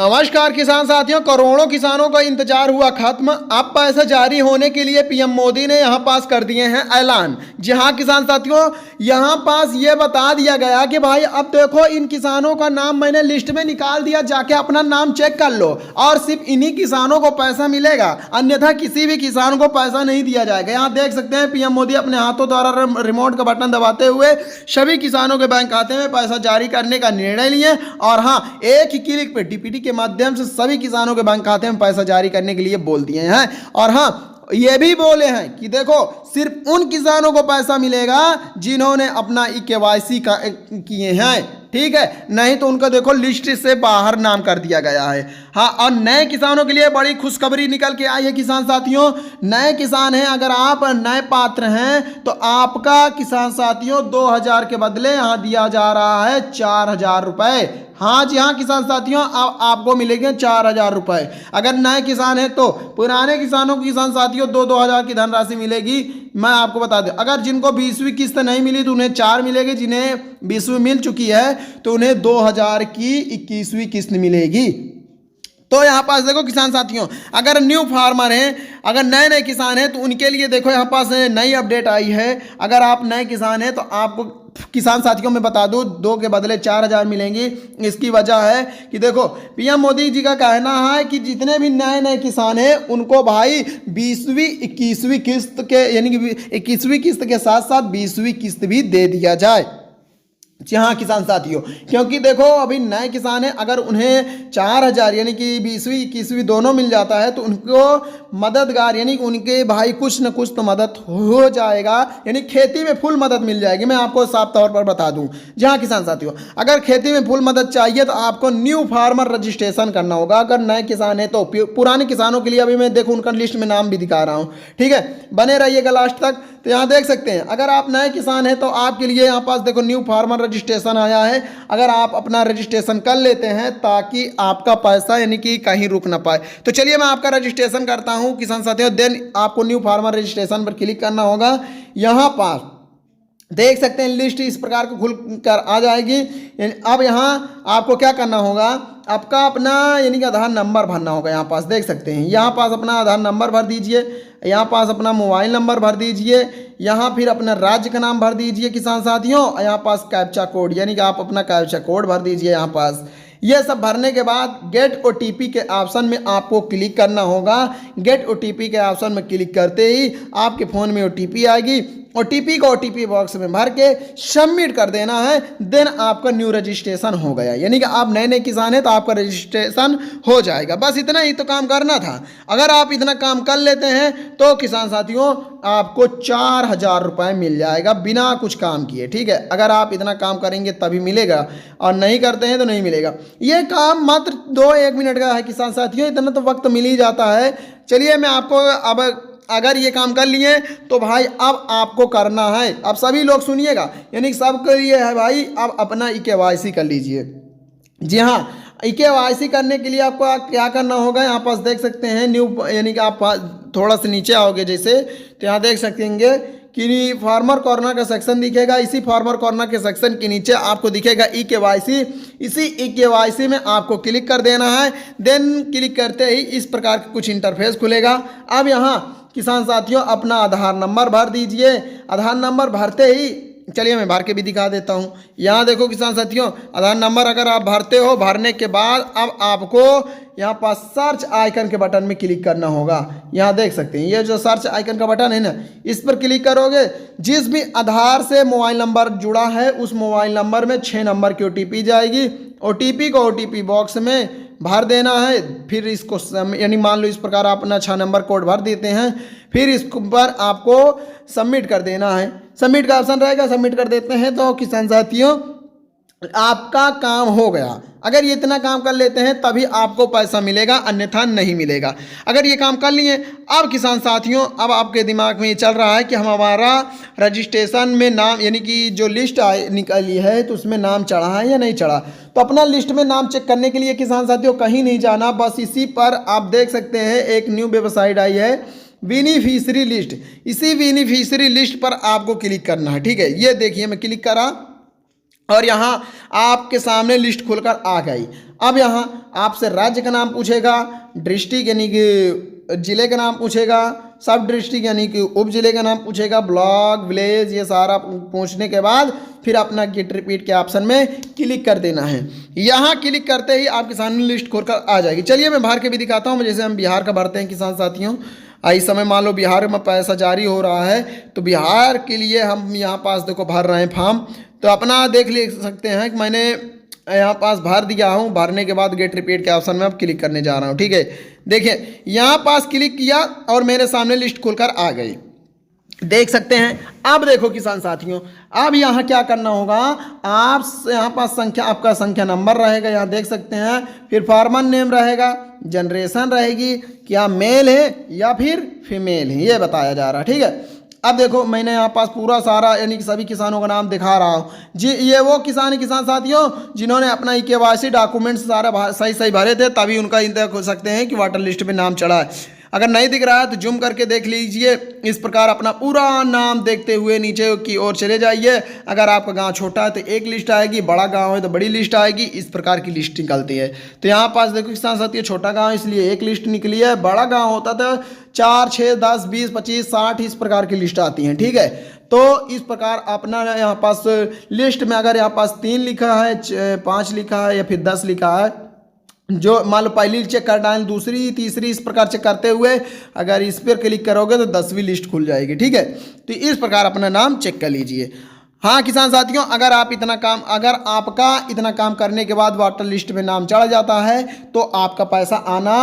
नमस्कार किसान साथियों, करोड़ों किसानों का इंतजार हुआ खत्म। अब पैसा जारी होने के लिए पीएम मोदी ने यहां पास कर दिए हैं ऐलान। जी हां किसान साथियों, यहां पास ये बता दिया गया कि भाई अब देखो इन किसानों का नाम मैंने लिस्ट में निकाल दिया, जाके अपना नाम चेक कर लो और सिर्फ इन्हीं किसानों को पैसा मिलेगा, अन्यथा किसी भी किसान को पैसा नहीं दिया जाएगा। यहाँ देख सकते हैं पीएम मोदी अपने हाथों द्वारा रिमोट का बटन दबाते हुए सभी किसानों के बैंक खाते में पैसा जारी करने का निर्णय लिए और हाँ, एक ही क्लिक पे डीपीटी के माध्यम से सभी किसानों के बैंक खाते में पैसा जारी करने के लिए बोल दिए हैं। और हाँ, ये भी बोले हैं कि देखो सिर्फ उन किसानों को पैसा मिलेगा जिन्होंने अपना केवाईसी किए हैं, ठीक है, नहीं तो उनका देखो लिस्ट से बाहर नाम कर दिया गया है। हाँ, और नए किसानों के लिए बड़ी खुशखबरी निकल के आई है किसान साथियों। नए किसान हैं, अगर आप नए पात्र हैं तो आपका किसान साथियों 2000 के बदले यहाँ दिया जा रहा है 4000 रुपए। हाँ जी हाँ किसान साथियों, आपको मिलेंगे 4000 रुपए अगर नए किसान हैं तो। पुराने किसानों को किसान साथियों 2-2000 की धनराशि मिलेगी। मैं आपको बता दूं, अगर जिनको 20वीं किस्त नहीं मिली तो उन्हें 4 मिलेगी, जिन्हें 20वीं मिल चुकी है तो उन्हें 2000 की 21वीं किस्त मिलेगी। तो यहाँ पास देखो किसान साथियों, अगर न्यू फार्मर हैं, अगर नए नए किसान हैं तो उनके लिए देखो यहाँ पास नई अपडेट आई है। अगर आप नए किसान हैं तो आपको किसान साथियों में बता दूं 2 के बदले 4000 मिलेंगी। इसकी वजह है कि देखो पीएम मोदी जी का कहना है कि जितने भी नए नए किसान हैं उनको भाई 20वीं 21वीं किस्त के यानी कि 21वीं किस्त के साथ साथ 20वीं किस्त भी दे दिया जाए। जी हाँ किसान साथियों, क्योंकि देखो अभी नए किसान हैं, अगर उन्हें 4000 यानी कि 20वीं 21वीं दोनों मिल जाता है तो उनको मददगार यानी कि उनके भाई कुछ न कुछ तो मदद हो जाएगा, यानी खेती में फुल मदद मिल जाएगी। मैं आपको साफ तौर पर बता दूं, जी हाँ किसान साथियों, अगर खेती में फुल मदद चाहिए तो आपको न्यू फार्मर रजिस्ट्रेशन करना होगा। अगर नए किसान है तो पुराने किसानों के लिए अभी मैं देखो उनका लिस्ट में नाम भी दिखा रहा हूँ, ठीक है, बने रहिएगा लास्ट तक। तो यहाँ देख सकते हैं अगर आप नए किसान हैं तो आपके लिए यहाँ पास देखो न्यू फार्मर रजिस्ट्रेशन आया है। अगर आप अपना रजिस्ट्रेशन कर लेते हैं ताकि आपका पैसा यानी कि कहीं रुक ना पाए, तो चलिए मैं आपका रजिस्ट्रेशन करता हूँ किसान साथियों। देन आपको न्यू फार्मर रजिस्ट्रेशन पर क्लिक करना होगा। यहाँ पास देख सकते हैं लिस्ट इस प्रकार को खुल कर आ जाएगी। अब यहाँ आपको क्या करना होगा, आपका अपना यानी कि आधार नंबर भरना होगा। यहाँ पास देख सकते हैं, यहाँ पास अपना आधार नंबर भर दीजिए, यहाँ पास अपना मोबाइल नंबर भर दीजिए, यहाँ फिर अपना राज्य का नाम भर दीजिए किसान साथियों, यहाँ पास कैप्चा कोड यानी कि आप अपना कैप्चा कोड भर दीजिए। यहाँ पास ये सब भरने के बाद गेट ओटीपी के ऑप्शन में आपको क्लिक करना होगा। गेट ओटीपी के ऑप्शन में क्लिक करते ही आपके फ़ोन में ओटीपी आएगी। ओटीपी को ओटीपी बॉक्स में भर के सबमिट कर देना है। देन आपका न्यू रजिस्ट्रेशन हो गया, यानी कि आप नए नए किसान हैं तो आपका रजिस्ट्रेशन हो जाएगा। बस इतना ही तो काम करना था। अगर आप इतना काम कर लेते हैं तो किसान साथियों आपको 4000 रुपये मिल जाएगा बिना कुछ काम किए, ठीक है। अगर आप इतना काम करेंगे तभी मिलेगा और नहीं करते हैं तो नहीं मिलेगा। ये काम मात्र 2-1 मिनट का है किसान साथियों, इतना तो वक्त मिल ही जाता है। चलिए मैं आपको अब अगर ये काम कर लिए तो भाई अब आपको करना है, अब सभी लोग सुनिएगा, यानी सबके लिए है भाई, अब अपना केवाईसी कर लीजिए। जी हाँ, केवाईसी करने के लिए आपको क्या करना होगा, यहाँ पास देख सकते हैं न्यू यानी कि आप थोड़ा सा नीचे आओगे जैसे तो यहाँ देख सकेंगे कि फार्मर कॉर्नर का सेक्शन दिखेगा। इसी फार्मर कॉर्नर के सेक्शन के नीचे आपको दिखेगा केवाईसी। इसी केवाईसी में आपको क्लिक कर देना है। देन क्लिक करते ही इस प्रकार का कुछ इंटरफेस खुलेगा। अब यहाँ किसान साथियों अपना आधार नंबर भर दीजिए। आधार नंबर भरते ही चलिए मैं भर के भी दिखा देता हूँ। यहाँ देखो किसान साथियों आधार नंबर अगर आप भरते हो, भरने के बाद अब आपको यहाँ पास सर्च आइकन के बटन में क्लिक करना होगा। यहाँ देख सकते हैं ये जो सर्च आइकन का बटन है ना, इस पर क्लिक करोगे, जिस भी आधार से मोबाइल नंबर जुड़ा है उस मोबाइल नंबर में 6 नंबर की ओटीपी जाएगी। ओटीपी को ओटीपी बॉक्स में भर देना है। फिर इसको यानी मान लो इस प्रकार आप अपना 6 नंबर कोड भर देते हैं, फिर इस पर आपको सबमिट कर देना है। सबमिट का ऑप्शन रहेगा, सबमिट कर देते हैं तो किसान साथियों आपका काम हो गया। अगर ये इतना काम कर लेते हैं तभी आपको पैसा मिलेगा, अन्यथा नहीं मिलेगा। अगर ये काम कर लिए, अब किसान साथियों अब आपके दिमाग में ये चल रहा है कि हमारा रजिस्ट्रेशन में नाम यानी कि जो लिस्ट निकली है तो उसमें नाम चढ़ा है या नहीं चढ़ा। तो अपना लिस्ट में नाम चेक करने के लिए किसान साथियों कहीं नहीं जाना, बस इसी पर आप देख सकते हैं एक न्यू वेबसाइट आई है बेनिफिशियरी लिस्ट। इसी बेनिफिशियरी लिस्ट पर आपको क्लिक करना है, ठीक है। ये देखिए मैं क्लिक करा और यहाँ आपके सामने लिस्ट खुलकर आ गई। अब यहाँ आपसे राज्य का नाम पूछेगा, डिस्ट्रिक्ट यानी कि जिले का नाम पूछेगा, सब डिस्ट्रिक्ट यानी कि उप जिले का नाम पूछेगा, ब्लॉक, विलेज, ये सारा पूछने के बाद फिर अपना गेट रिपीट के ऑप्शन में क्लिक कर देना है। यहाँ क्लिक करते ही आपके सामने लिस्ट खोलकर आ जाएगी। चलिए मैं बाहर के भी दिखाता हूँ। जैसे हम बिहार का भरते हैं किसान साथियों। इस समय मान लो बिहार में पैसा जारी हो रहा है, तो बिहार के लिए हम यहाँ पास देखो भर रहे हैं फॉर्म। तो अपना देख ले सकते हैं कि मैंने यहाँ पास भर दिया हूँ। भरने के बाद गेट रिपीट के ऑप्शन में अब क्लिक करने जा रहा हूँ। ठीक है, देखिए यहाँ पास क्लिक किया और मेरे सामने लिस्ट खुलकर आ गई, देख सकते हैं। अब देखो किसान साथियों, अब यहाँ क्या करना होगा, आप यहाँ पास संख्या, आपका संख्या नंबर रहेगा, यहाँ देख सकते हैं। फिर फार्मर नेम रहेगा, जनरेशन रहेगी, क्या मेल है या फिर फीमेल है, ये बताया जा रहा है। ठीक है, अब देखो मैंने यहाँ पास पूरा सारा यानी कि सभी किसानों का नाम दिखा रहा हूँ जी। ये वो किसान साथियों जिन्होंने अपना KYC डॉक्यूमेंट्स सारा सही भरे थे, तभी उनका इंतजार हो सकते हैं कि वाटर लिस्ट में नाम चढ़ा है। अगर नहीं दिख रहा है तो जूम करके देख लीजिए। इस प्रकार अपना पूरा नाम देखते हुए नीचे की ओर चले जाइए। अगर आपका गांव छोटा है तो एक लिस्ट आएगी, बड़ा गांव है तो बड़ी लिस्ट आएगी, इस प्रकार की लिस्ट निकलती है। तो यहाँ पास देखो किसान साथियों, छोटा गांव इसलिए एक लिस्ट निकली है, बड़ा गांव होता था 4, 6, 10, 20, 25, 60 इस प्रकार की लिस्ट आती हैं। ठीक है, तो इस प्रकार अपना यहाँ पास लिस्ट में अगर यहाँ पास 3 लिखा है, 5 लिखा है या फिर 10 लिखा है, जो मान लो पहली चेक कर डालें, दूसरी, तीसरी, इस प्रकार चेक करते हुए अगर इस पर क्लिक करोगे तो 10वीं लिस्ट खुल जाएगी। ठीक है, तो इस प्रकार अपना नाम चेक कर लीजिए। हाँ किसान साथियों, अगर आपका इतना काम करने के बाद वाटर लिस्ट में नाम चढ़ जाता है तो आपका पैसा आना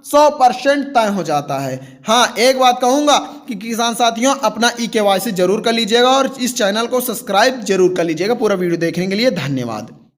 100% तय हो जाता है। हाँ, एक बात कहूँगा कि किसान साथियों अपना KYC जरूर कर लीजिएगा और इस चैनल को सब्सक्राइब जरूर कर लीजिएगा। पूरा वीडियो देखने के लिए धन्यवाद।